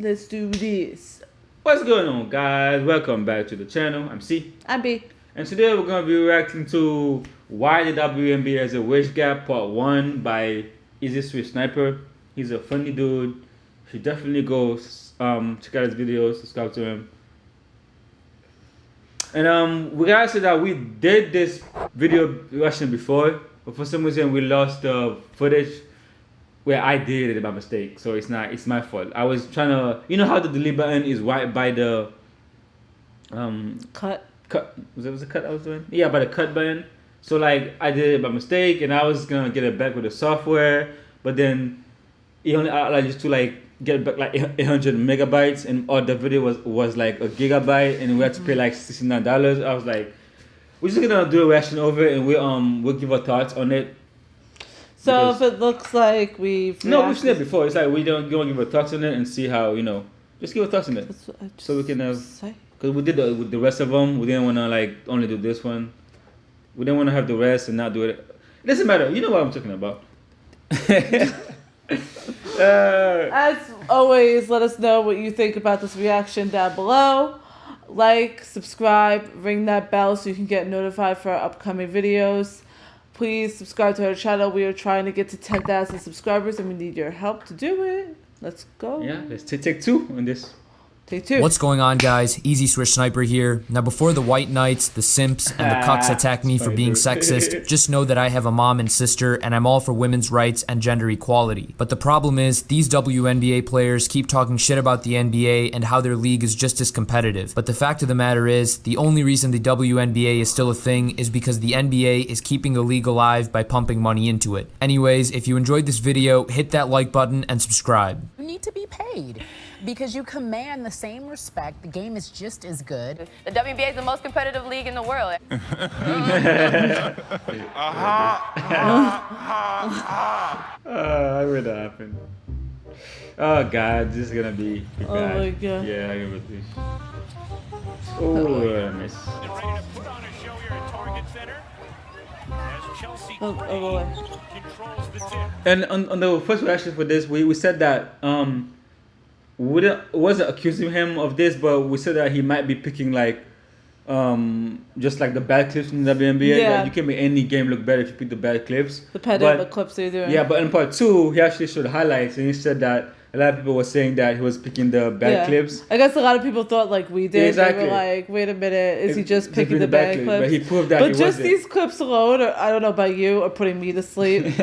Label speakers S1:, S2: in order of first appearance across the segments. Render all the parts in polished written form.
S1: Let's do this.
S2: What's going on, guys? Welcome back to the channel. I'm C.
S1: I'm B.
S2: And today we're going to be reacting to Why the WNBA Has a Wage Gap Part 1 by Swish Sniper. He's a funny dude. You should definitely go check out his videos, subscribe to him. And we gotta say that we did this video reaction before, but for some reason we lost the footage where I did it by mistake. So it's my fault. I was trying to, you know how the delete button is right by the
S1: cut.
S2: Was it a cut I was doing? Yeah, by the cut button. So like I did it by mistake, and I was gonna get it back with the software, but then it only allowed you to like get back like 800 megabytes, and all the video was like a gigabyte, and we had to pay like $69. I was like, we're just gonna do a reaction over it, and we'll give our thoughts on it.
S1: So if it looks like we've
S2: seen it before. It's like we don't give our thoughts on it and see how, you know, just give our thoughts on it.
S1: That's what I just
S2: so we can have,
S1: say.
S2: Because we did with the rest of them. We didn't want to like only do this one. We didn't want to have the rest and not do it. It doesn't matter. You know what I'm talking about.
S1: As always, let us know what you think about this reaction down below. Like, subscribe, ring that bell so you can get notified for our upcoming videos. Please subscribe to our channel. We are trying to get to 10,000 subscribers and we need your help to do it. Let's go.
S2: Yeah, let's take two on this.
S1: Take two.
S3: What's going on, guys? Easy Swish Sniper here. Now, before the white knights, the simps, and the cucks attack me for being sexist, just know that I have a mom and sister, and I'm all for women's rights and gender equality. But the problem is, these WNBA players keep talking shit about the NBA and how their league is just as competitive. But the fact of the matter is, the only reason the WNBA is still a thing is because the NBA is keeping the league alive by pumping money into it. Anyways, if you enjoyed this video, hit that like button and subscribe.
S4: You need to be paid because you command the same respect. The game is just as good.
S5: The WNBA is the most competitive league in the world.
S2: I read that happen. Oh God, this is gonna be bad.
S1: Oh my God.
S2: Yeah, I give it this. Oh, I miss.
S1: Oh boy.
S2: And on the first reaction for this, we said that we wasn't accusing him of this, but we said that he might be picking like just like the bad clips from the WNBA.
S1: Yeah.
S2: Like you can make any game look better if you pick the bad clips.
S1: Depending on the clips they're doing.
S2: Yeah, but in part 2, he actually showed highlights, and he said that a lot of people were saying that he was picking the bad clips.
S1: I guess a lot of people thought like we did.
S2: Exactly.
S1: They were like, wait a minute, is he just picking the bad clips?
S2: But he proved that
S1: but
S2: he
S1: just
S2: wasn't.
S1: these clips alone, or I don't know about you, are putting me to sleep.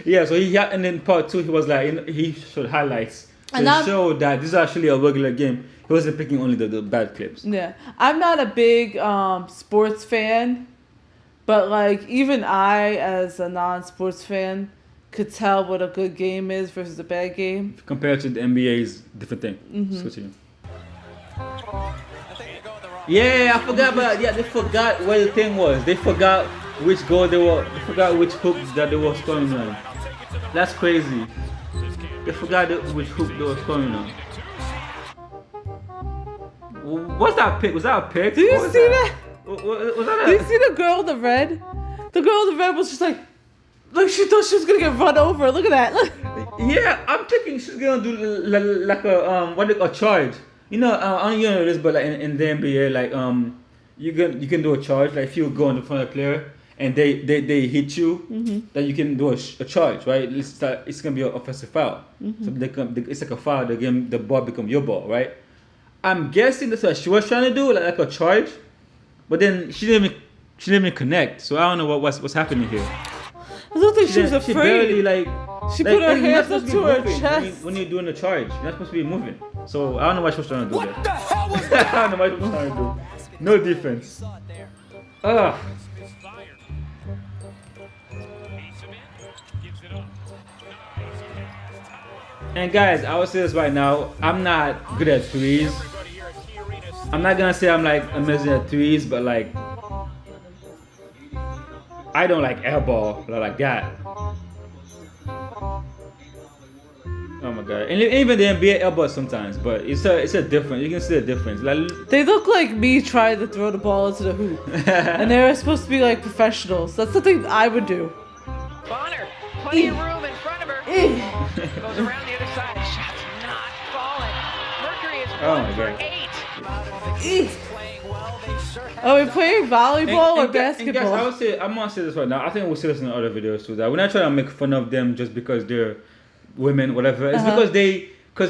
S2: Yeah, so and then part 2, he was like, he showed highlights. So
S1: And
S2: it showed that this is actually a regular game. He wasn't picking only the bad clips.
S1: Yeah, I'm not a big sports fan, but like even I, as a non-sports fan, could tell what a good game is versus a bad game.
S2: Compared to the NBA's different thing. Switching. Yeah, I forgot about. Yeah, they forgot what the thing was. They forgot which goal they were. They forgot which hooks that they were scoring on. That's crazy. They forgot which hook they were scoring on. What's that pick? Was that a pick?
S1: Did you see that?
S2: Was that
S1: Did you see the girl in the red? The girl in the red was just like she thought she was gonna get run over. Look at that. Look.
S2: Yeah, I'm thinking she's gonna do like a a charge. You know, I don't know this, but like in the NBA, like you can do a charge. Like if you go in the front of the player and they hit you, then you can do a charge, right? It's gonna be an offensive foul. So it's like a foul. The ball becomes your ball, right? I'm guessing that's what she was trying to do, like a charge, but then she didn't even connect. So I don't know what's happening here.
S1: I don't think she was afraid.
S2: She barely like.
S1: She put her hands up to her
S2: moving
S1: chest.
S2: when you're doing the charge. You're not supposed to be moving. So I don't know what she was trying to do there.
S4: What the hell was that?
S2: I don't know what she was trying to do. No defense. Ugh. And guys, I will say this right now. I'm not good at threes. I'm not gonna say I'm like amazing at threes, but like I don't like airball like that. Oh my God! And even the NBA airball sometimes, but it's a difference. You can see the difference. Like
S1: they look like me trying to throw the ball into the hoop, and they're supposed to be like professionals. That's something I would do.
S5: Bonner, plenty of room in front of her. Goes around the other side. Shot's not falling.
S2: Oh my god.
S1: Eat. Are we playing volleyball or basketball?
S2: Guys, I would say, I'm gonna say this right now. I think we'll say this in other videos too. That we're not trying to make fun of them just because they're women, whatever. It's because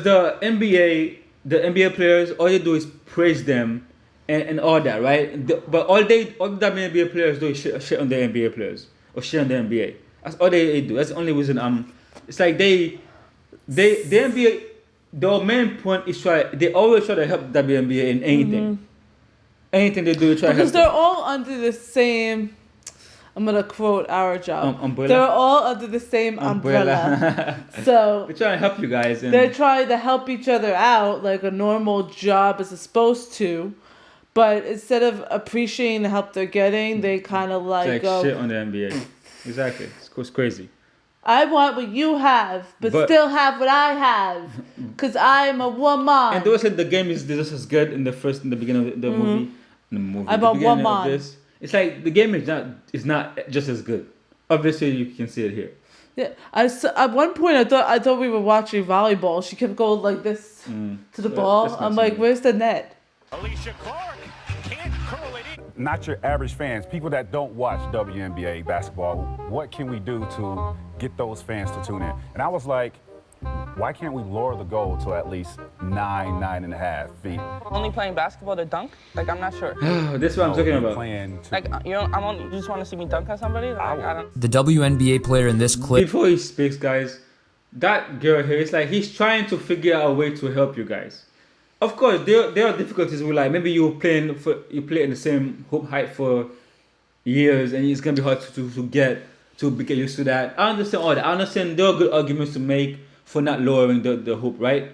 S2: the NBA players, all they do is praise them and all that, right? But all the WNBA players do is shit on the NBA players or shit on the NBA. That's all they do. That's the only reason. It's like the NBA. The main point is they always try to help WNBA in anything. Anything they do, try to help.
S1: Because they're all under the same. I'm gonna quote our job.
S2: Umbrella.
S1: They're all under the same umbrella. So
S2: we're trying to help you guys. And
S1: they're trying to help each other out like a normal job is supposed to. But instead of appreciating the help they're getting, they kind of like go,
S2: shit on the NBA. Exactly. It's crazy.
S1: I want what you have, but still have what I have, because I'm a woman.
S2: And they always said the game is just as good in the beginning of the movie.
S1: I'm a woman.
S2: It's like the game is not just as good. Obviously, you can see it here.
S1: Yeah, at one point I thought we were watching volleyball. She kept going like this to the ball. I'm like, where's the net?
S6: Alicia Clark can't curl it in. Not your average fans, people that don't watch WNBA basketball. What can we do to get those fans to tune in? And I was like, why can't we lower the goal to at least 9.5 feet?
S7: Only playing basketball to dunk? Like, I'm not sure.
S2: That's what I'm talking about.
S7: Like, you just want to see me dunk on somebody? Like, I don't.
S3: The WNBA player in this clip.
S2: Before he speaks, guys, that girl here, it's like he's trying to figure out a way to help you guys. Of course, there are difficulties with, like, maybe you play in the same hoop height for years, and it's gonna be hard to get used to that. I understand all that. I understand there are good arguments to make for not lowering the hoop, right?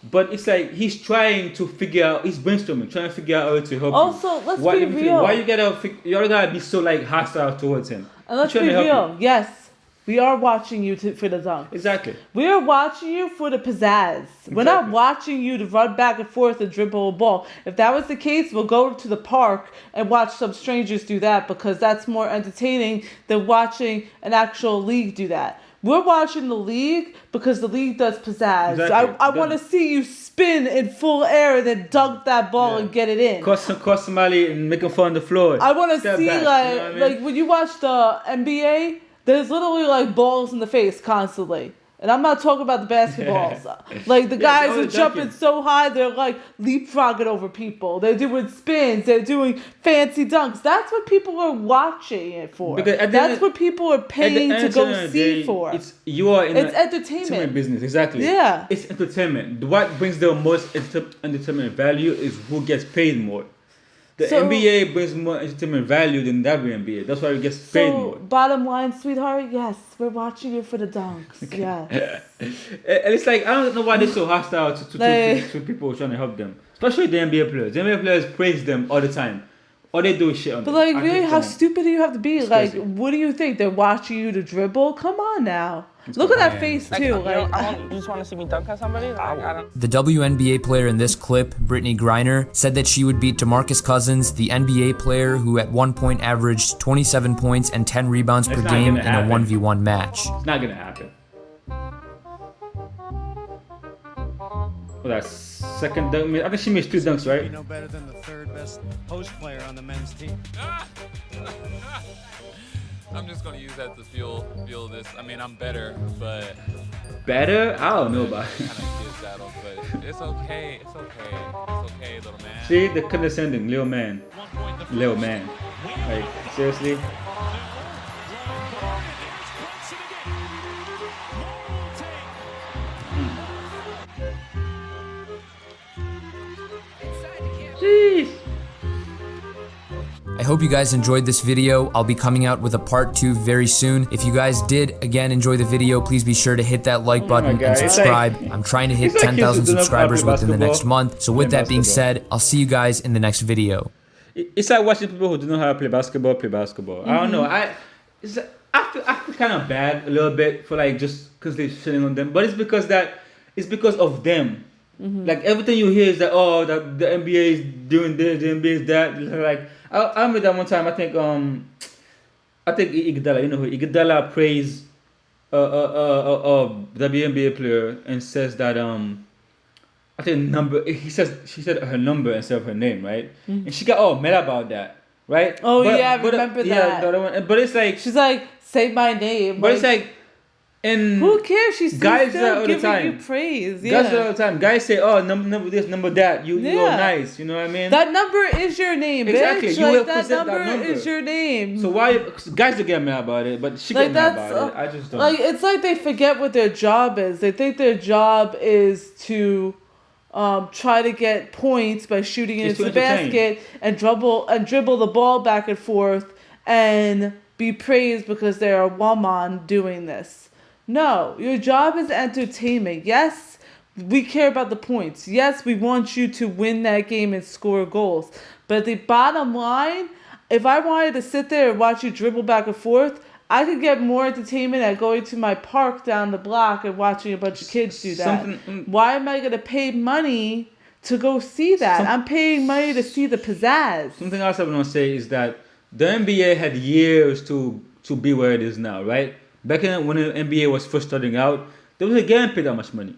S2: But it's like he's trying to figure out. He's brainstorming, trying to figure out a way to help.
S1: Also, let's be real.
S2: Why you gotta be so like hostile towards him?
S1: And let's be real. Yes. We are watching you for the dunk.
S2: Exactly.
S1: We are watching you for the pizzazz. Exactly. We're not watching you to run back and forth and dribble a ball. If that was the case, we'll go to the park and watch some strangers do that because that's more entertaining than watching an actual league do that. We're watching the league because the league does pizzazz. Exactly. I want to see you spin in full air and then dunk that ball and get it in.
S2: Cross somebody and make them fall on the floor.
S1: I want to see like when you watch the NBA, there's literally like balls in the face constantly. And I'm not talking about the basketballs. Like the guys are jumping so high, they're like leapfrogging over people. They're doing spins. They're doing fancy dunks. That's what people are watching it for. That's what people are paying to go see for.
S2: It's entertainment
S1: business.
S2: Exactly.
S1: Yeah.
S2: It's entertainment. What brings the most entertainment value is who gets paid more. The NBA brings more entertainment value than WNBA. That's why it gets paid more.
S1: Bottom line, sweetheart, yes, we're watching you for the dunks. Okay. Yes.
S2: And it's like, I don't know why they're so hostile to people trying to help them. Especially the NBA players. The NBA players praise them all the time. All they do is shit on them.
S1: But like, really, how stupid do you have to be? Like, what do you think? They're watching you to dribble? Come on now. Look at that face, too.
S7: You just want to see me dunk on somebody? Like, I don't.
S3: The WNBA player in this clip, Brittany Griner, said that she would beat DeMarcus Cousins, the NBA player who at one point averaged 27 points and 10 rebounds per game in a 1v1 match.
S2: It's not going to happen. Well, that's second dunk. I think she made 2 dunks, right?
S8: You know better than the third best post player on the men's team.
S9: I'm just gonna use that to fuel this. I mean, I'm better, but
S2: better? I don't know about it.
S9: Kind of gives battle, but it's okay. It's okay, little man.
S2: See the condescending little man. Like seriously. Jeez.
S3: I hope you guys enjoyed this video. I'll be coming out with a part 2 very soon. If you guys did, again, enjoy the video, please be sure to hit that like button and subscribe. I'm trying to hit 10,000 subscribers within the next month. So with that being said, I'll see you guys in the next video.
S2: It's like watching people who don't know how to play basketball. I don't know. I feel kind of bad a little bit for like just because they're shitting on them. But it's because of them. Like everything you hear is that the NBA is doing this, the NBA is that. Like I remember that one time. I think Iguodala. You know who Iguodala praised WNBA player and says that I think number. She said her number instead of her name, right? And she got all mad about that, right?
S1: Oh, yeah, I remember
S2: Yeah,
S1: that.
S2: the other one. But it's like,
S1: She's like, say my name.
S2: but it's like, and
S1: who cares? She's
S2: guys
S1: still
S2: do that all the
S1: giving
S2: time.
S1: you praise.
S2: Guys do that
S1: Yeah.
S2: all the time. Guys say, oh, number this, number that. You're
S1: Yeah.
S2: nice. You know what I mean?
S1: That number is your name,
S2: Exactly.
S1: bitch.
S2: You
S1: Like,
S2: represent that number.
S1: is your name.
S2: So why guys don't get mad about it, but she
S1: Like,
S2: get mad
S1: that's,
S2: about it. I just don't.
S1: Like, it's like they forget what their job is. They think their job is to try to get points by shooting
S2: It's
S1: into
S2: to
S1: the
S2: entertain.
S1: basket and dribble the ball back and forth and be praised because they're a woman doing this. No, your job is entertainment. Yes, we care about the points. Yes, we want you to win that game and score goals. But the bottom line, if I wanted to sit there and watch you dribble back and forth, I could get more entertainment at going to my park down the block and watching a bunch of kids do that. Why am I going to pay money to go see that? I'm paying money to see the pizzazz.
S2: Something else I want to say is that the NBA had years to be where it is now, right? Back when the NBA was first starting out, there wasn't getting paid that much money,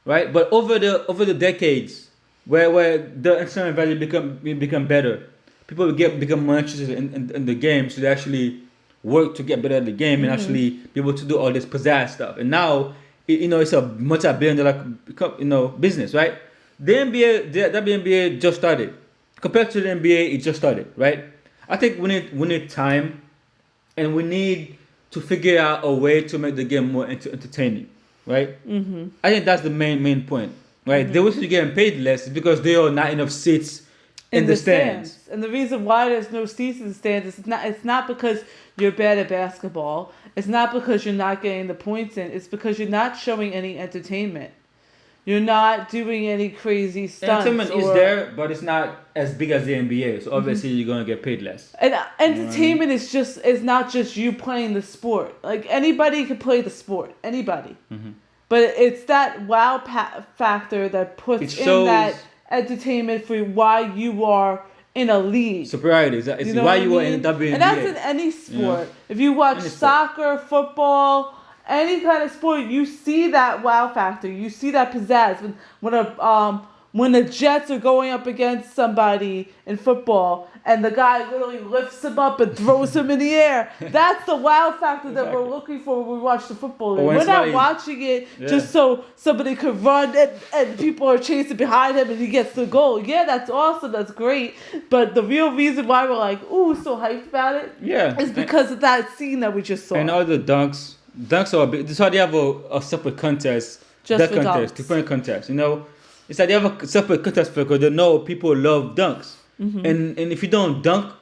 S2: right? But over the decades, where the entertainment value become better, people become more interested in the game, so they actually work to get better at the game and actually be able to do all this pizzazz stuff. And now, it's a multi-billion-dollar business, right? The NBA, the WNBA just started. Compared to the NBA, it just started, right? I think we need time, and we need to figure out a way to make the game more entertaining, right? I think that's the main point, right? They wish they're getting paid less because there are not enough seats in the stands.
S1: And the reason why there's no seats in the stands is it's not because you're bad at basketball. It's not because you're not getting the points in. It's because you're not showing any entertainment. You're not doing any crazy stunts.
S2: Entertainment is there, but it's not as big as the NBA. So obviously you're gonna get paid less.
S1: And entertainment is not just you playing the sport. Like, anybody can play the sport. Anybody. But it's that wow factor that puts in that entertainment for why you are in a league.
S2: Superiority. It's why you are in the WNBA.
S1: And that's in any sport. If you watch soccer, football, any kind of sport, you see that wow factor. You see that pizzazz. When the Jets are going up against somebody in football and the guy literally lifts him up and throws him in the air, that's the wow factor that we're looking for when we watch the football. We're not watching it just so somebody could run and people are chasing behind him and he gets the goal. Yeah, that's awesome. That's great. But the real reason why we're like, ooh, so hyped about it is because of that scene that we just saw.
S2: And all the dunks are big. That's why they have a separate contest.
S1: Just for dunks.
S2: Different contest. It's like they have a separate contest because they know people love dunks. And if you don't dunk,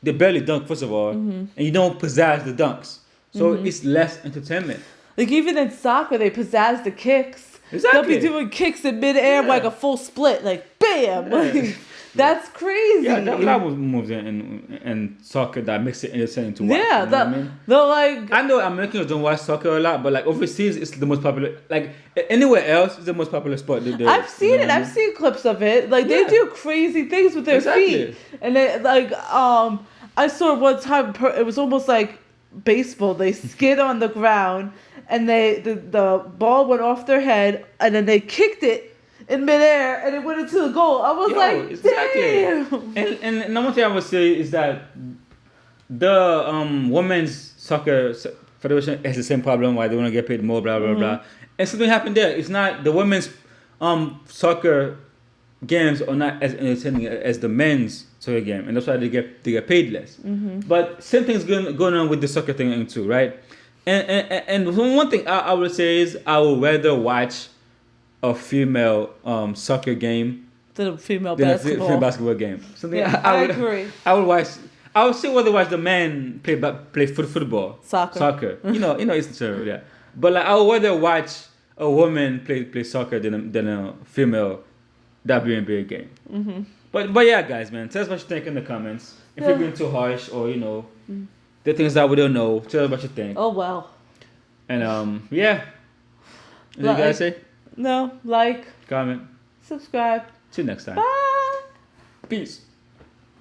S2: they barely dunk, first of all. And you don't pizzazz the dunks. So it's less entertainment.
S1: Like, even in soccer, they pizzazz the kicks.
S2: Exactly.
S1: They'll be doing kicks in midair like a full split. Like, bam! Like, that's crazy.
S2: Yeah, that was moves in soccer that makes it entertaining to watch.
S1: Yeah,
S2: you know what I mean?
S1: they're like...
S2: I know Americans don't watch soccer a lot, but like overseas, it's the most popular. Like anywhere else, it's the most popular sport.
S1: I've seen it. I've seen clips of it. Like, they do crazy things with their feet. And they, like, I saw one time, it was almost like baseball. They skid on the ground, and the ball went off their head, and then they kicked it in midair, and it went into the goal. I was like, damn.
S2: And one thing I would say is that the women's soccer federation has the same problem why they want to get paid more, blah blah blah. And something happened there. It's not the women's soccer games are not as entertaining as the men's soccer game, and that's why they get paid less. But same thing's going on with the soccer thing too, right? And one thing I would say is I would rather watch a female soccer game
S1: than a female
S2: than
S1: basketball.
S2: a female basketball game. Something
S1: I agree.
S2: I would still rather watch the men play football. Soccer. You know it's true, yeah. But like I would rather watch a woman play soccer than a female WNBA game. But yeah, guys, man, tell us what you think in the comments. If you're being too harsh or the things that we don't know, tell us what you think.
S1: Oh well.
S2: And yeah. Anything you guys say?
S1: No, like,
S2: comment,
S1: subscribe.
S2: See you next time.
S1: Bye.
S2: Peace.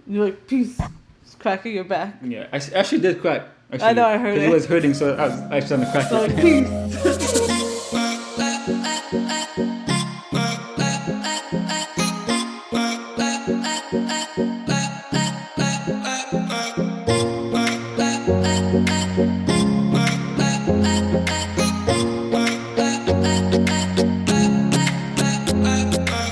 S1: You're like, peace. It's cracking your back.
S2: Yeah, I actually did crack.
S1: I know, I heard it.
S2: It was hurting, so I was actually trying to crack
S1: So
S2: it.
S1: like, peace.
S10: ah, ah.